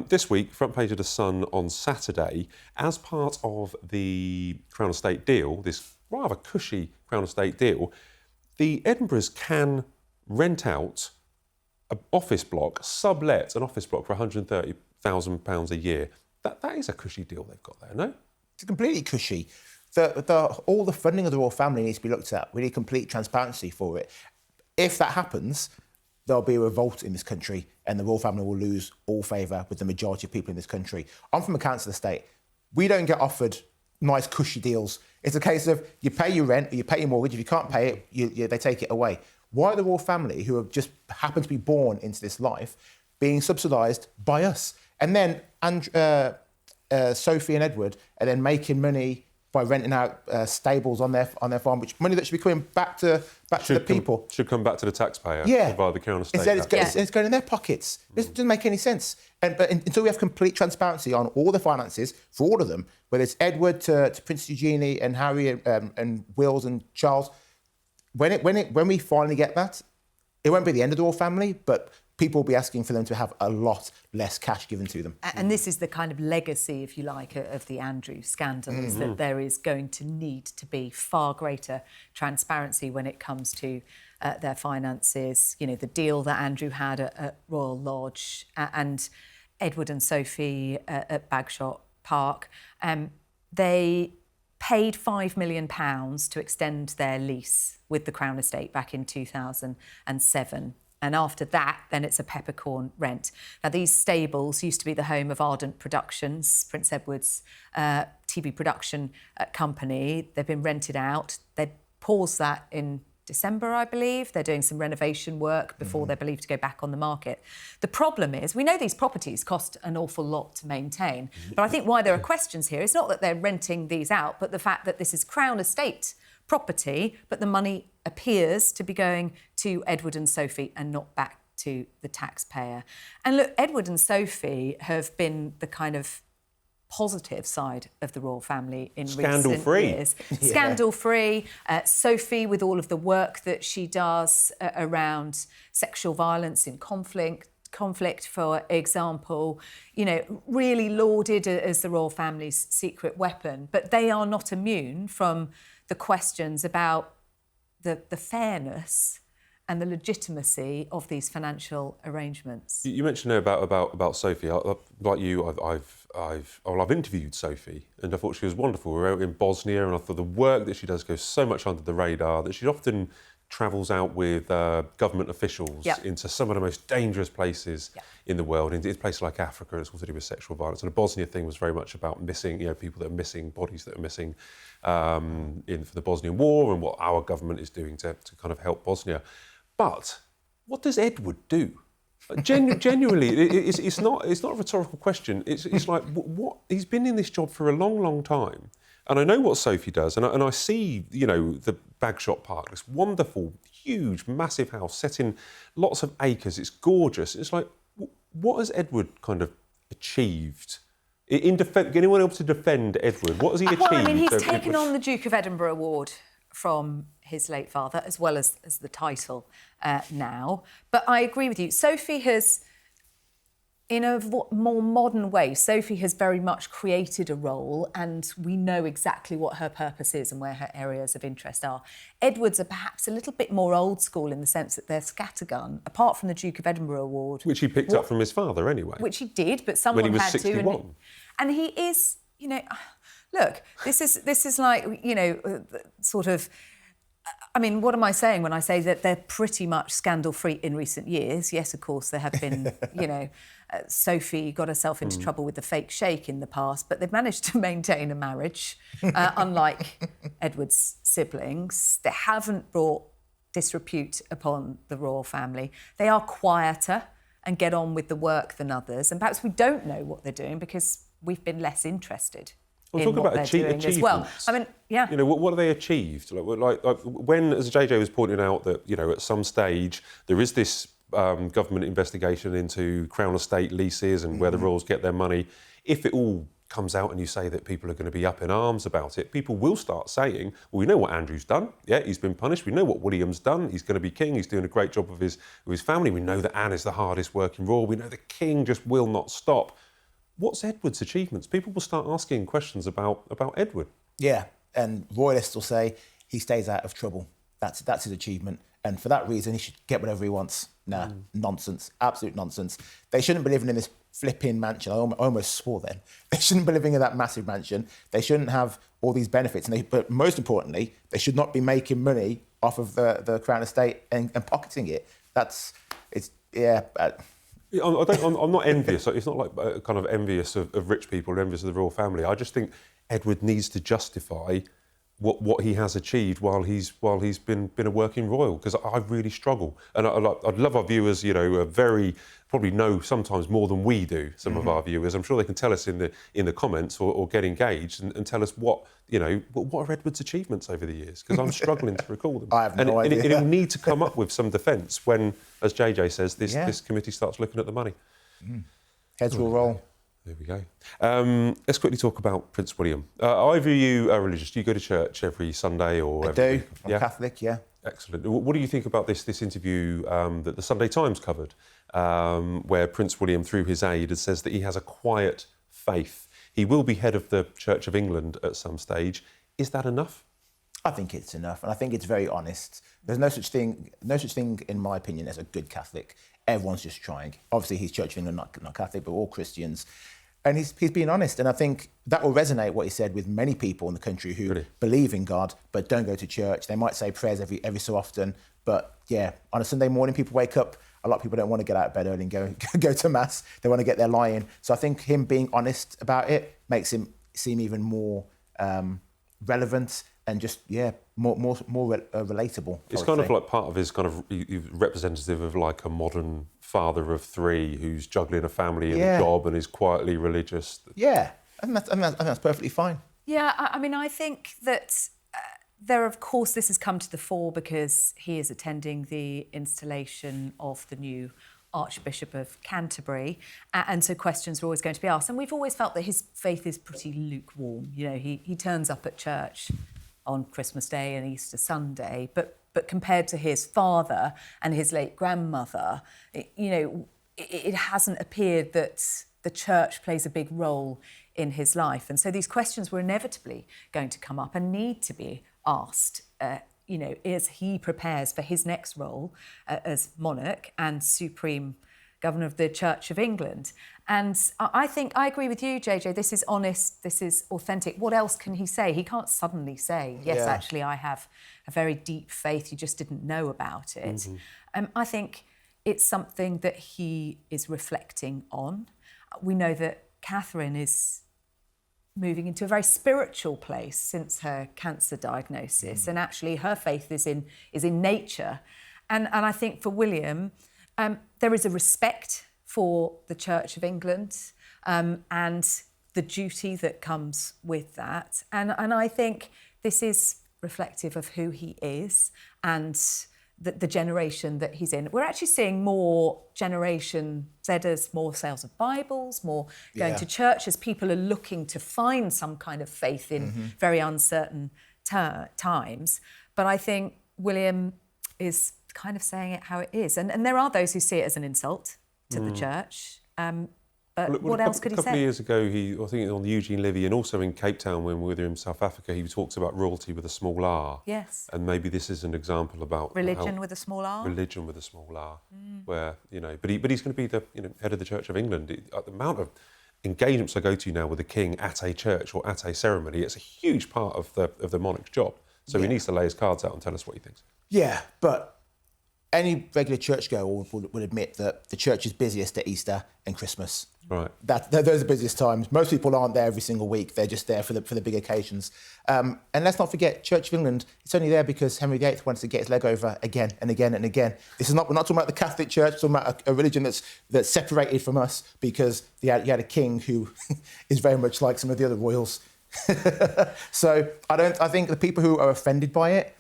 This week, front page of The Sun on Saturday, as part of the Crown Estate deal, this rather cushy Crown Estate deal, the Edinburghs can rent out an office block, sublet an office block for £130,000 a year. That is a cushy deal they've got there, no? It's completely cushy. All the funding of the royal family needs to be looked at. We need complete transparency for it. If that happens, there'll be a revolt in this country and the royal family will lose all favour with the majority of people in this country. I'm from a council estate. We don't get offered nice, cushy deals. It's a case of you pay your rent or you pay your mortgage. If you can't pay it, they take it away. Why are the royal family, who have just happened to be born into this life, being subsidised by us? And then Sophie and Edward are then making money by renting out stables on their farm, which money that should be coming back to the people. Should come back to the taxpayer via the Crown Estate. Instead, it's going in their pockets. This doesn't make any sense. But until we have complete transparency on all the finances for all of them, whether it's Edward to Prince Eugenie and Harry and Wills and Charles, when we finally get that, it won't be the end of the royal family, but people will be asking for them to have a lot less cash given to them. And this is the kind of legacy, if you like, of the Andrew scandal, is that there is going to need to be far greater transparency when it comes to their finances. You know, the deal that Andrew had at Royal Lodge and Edward and Sophie at Bagshot Park, they paid £5 million to extend their lease with the Crown Estate back in 2007. And after that, then it's a peppercorn rent. Now, these stables used to be the home of Ardent Productions, Prince Edward's TV production company. They've been rented out. They paused that in December, I believe. They're doing some renovation work before they're believed to go back on the market. The problem is, we know these properties cost an awful lot to maintain, but I think why there are questions here is not that they're renting these out, but the fact that this is Crown Estate property, but the money appears to be going to Edward and Sophie and not back to the taxpayer. And look, Edward and Sophie have been the kind of positive side of the royal family in recent years. Scandal-free. Sophie, with all of the work that she does around sexual violence in conflict, for example, you know, really lauded as the royal family's secret weapon. But they are not immune from the questions about the fairness and the legitimacy of these financial arrangements. You mentioned there about Sophie. Like you, I've interviewed Sophie, and I thought she was wonderful. We were out in Bosnia, and I thought the work that she does goes so much under the radar that she often travels out with government officials into some of the most dangerous places in the world. In places like Africa, it's all to do with sexual violence. And the Bosnia thing was very much about missing, people that are missing, bodies that are missing for the Bosnian War, and what our government is doing to kind of help Bosnia. But what does Edward do? Genuinely, it's not a rhetorical question. It's like what he's been in this job for a long, long time. And I know what Sophie does, and I see, the Bagshot Park, this wonderful, huge, massive house set in lots of acres. It's gorgeous. It's like, what has Edward kind of achieved? Getting anyone able to defend Edward? What has he achieved? Well, I mean, he's taken on the Duke of Edinburgh Award from his late father, as well as the title now. But I agree with you. Sophie has, in a more modern way, Sophie has very much created a role, and we know exactly what her purpose is and where her areas of interest are. Edward's are perhaps a little bit more old school in the sense that they're scattergun, apart from the Duke of Edinburgh Award. Which he picked up from his father anyway. Which he did, but someone when he was had 61. to. And he is, look, this is like, sort of... I mean, what am I saying when I say that they're pretty much scandal-free in recent years? Yes, of course, there have been, Sophie got herself into trouble with the fake sheikh in the past, but they've managed to maintain a marriage, unlike Edward's siblings. They haven't brought disrepute upon the royal family. They are quieter and get on with the work than others, and perhaps we don't know what they're doing because we've been less interested. Well, talk about achievements as well. I mean, yeah. What have they achieved? Like when, as JJ was pointing out, that at some stage there is this government investigation into Crown Estate leases and where the royals get their money. If it all comes out and you say that people are going to be up in arms about it, people will start saying, well, we know what Andrew's done. Yeah, he's been punished. We know what William's done. He's going to be king. He's doing a great job with his family. We know that Anne is the hardest working royal. We know the king just will not stop. What's Edward's achievements? People will start asking questions about Edward. Yeah, and royalists will say he stays out of trouble. That's his achievement. And for that reason, he should get whatever he wants. Nah, nonsense. Absolute nonsense. They shouldn't be living in this flipping mansion. I almost swore then. They shouldn't be living in that massive mansion. They shouldn't have all these benefits. But most importantly, they should not be making money off of the Crown Estate and pocketing it. I'm not envious. It's not like kind of envious of rich people or envious of the royal family. I just think Edward needs to justify what he has achieved while he's been a working royal, because I really struggle, and I'd love our viewers, probably know sometimes more than we do. Some of our viewers, I'm sure they can tell us in the comments or get engaged and tell us what are Edward's achievements over the years, because I'm struggling to recall them. I have no idea. And he'll need to come up with some defence when, as JJ says, this committee starts looking at the money. Heads will roll. There we go. Let's quickly talk about Prince William. Either of you are religious? Do you go to church every Sunday or? I do. I'm Catholic. Yeah. Excellent. What do you think about this interview that the Sunday Times covered, where Prince William, through his aide, says that he has a quiet faith? He will be head of the Church of England at some stage. Is that enough? I think it's enough, and I think it's very honest. There's no such thing, in my opinion, as a good Catholic. Everyone's just trying. Obviously, he's Church of England, not Catholic, but we're all Christians. And he's being honest, and I think that will resonate, what he said, with many people in the country who believe in God but don't go to church. They might say prayers every so often, but yeah, on a Sunday morning, people wake up. A lot of people don't want to get out of bed early and go to mass. They want to get their lie in. So I think him being honest about it makes him seem even more relevant and just more relatable. It's kind of like part of his kind of representative of like a modern father of three who's juggling a family and a job and is quietly religious. Yeah, and that's perfectly fine. Yeah, I mean, I think that of course, this has come to the fore because he is attending the installation of the new Archbishop of Canterbury, and so questions are always going to be asked. And we've always felt that his faith is pretty lukewarm. He turns up at church on Christmas Day and Easter Sunday, but compared to his father and his late grandmother, it hasn't appeared that the church plays a big role in his life. And so these questions were inevitably going to come up and need to be asked, as he prepares for his next role as monarch and supreme governor of the Church of England. And I think, I agree with you, JJ, this is honest, this is authentic. What else can he say? He can't suddenly say, yes, actually, I have a very deep faith, you just didn't know about it. Mm-hmm. I think it's something that he is reflecting on. We know that Catherine is moving into a very spiritual place since her cancer diagnosis, and actually her faith is in nature. And I think for William, there is a respect for the Church of England and the duty that comes with that. And I think this is reflective of who he is and the generation that he's in. We're actually seeing more Generation Zers, more sales of Bibles, more going to church as people are looking to find some kind of faith in very uncertain times. But I think William is kind of saying it how it is. And there are those who see it as an insult to the church. But what else could he say? A couple of years ago, I think on the Eugene Levy and also in Cape Town when we were in South Africa, he talks about royalty with a small r. Yes. And maybe this is an example about religion with a small r. Religion with a small r, where but he's going to be the head of the Church of England. The amount of engagements I go to now with the king at a church or at a ceremony, it's a huge part of the monarch's job. So he needs to lay his cards out and tell us what he thinks. Yeah, but any regular churchgoer would admit that the church is busiest at Easter and Christmas. Right. Those are the busiest times. Most people aren't there every single week. They're just there for the big occasions. And let's not forget, Church of England, it's only there because Henry VIII wanted to get his leg over again and again and again. We're not talking about the Catholic Church, we're talking about a religion that's separated from us because you had a king who is very much like some of the other royals. So I think the people who are offended by it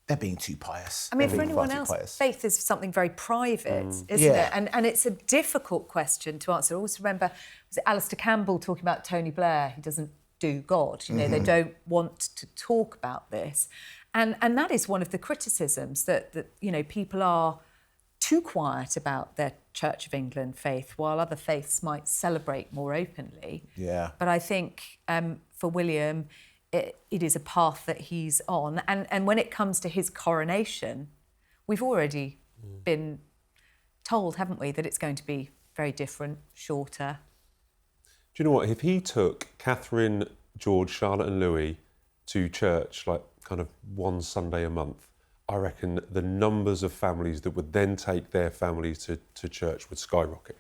they're being too pious. I mean, They're for being far anyone too else, pious. faith is something very private, isn't Yeah. it? And it's a difficult question to answer. I always remember, was it Alistair Campbell talking about Tony Blair? He doesn't do God. You know, they don't want to talk about this. And that is one of the criticisms that you know, people are too quiet about their Church of England faith, while other faiths might celebrate more openly. Yeah. But I think for William, it is a path that he's on. And when it comes to his coronation, we've already been told, haven't we, that it's going to be very different, shorter. Do you know what? If he took Catherine, George, Charlotte and Louis to church like kind of one Sunday a month, I reckon the numbers of families that would then take their families to church would skyrocket.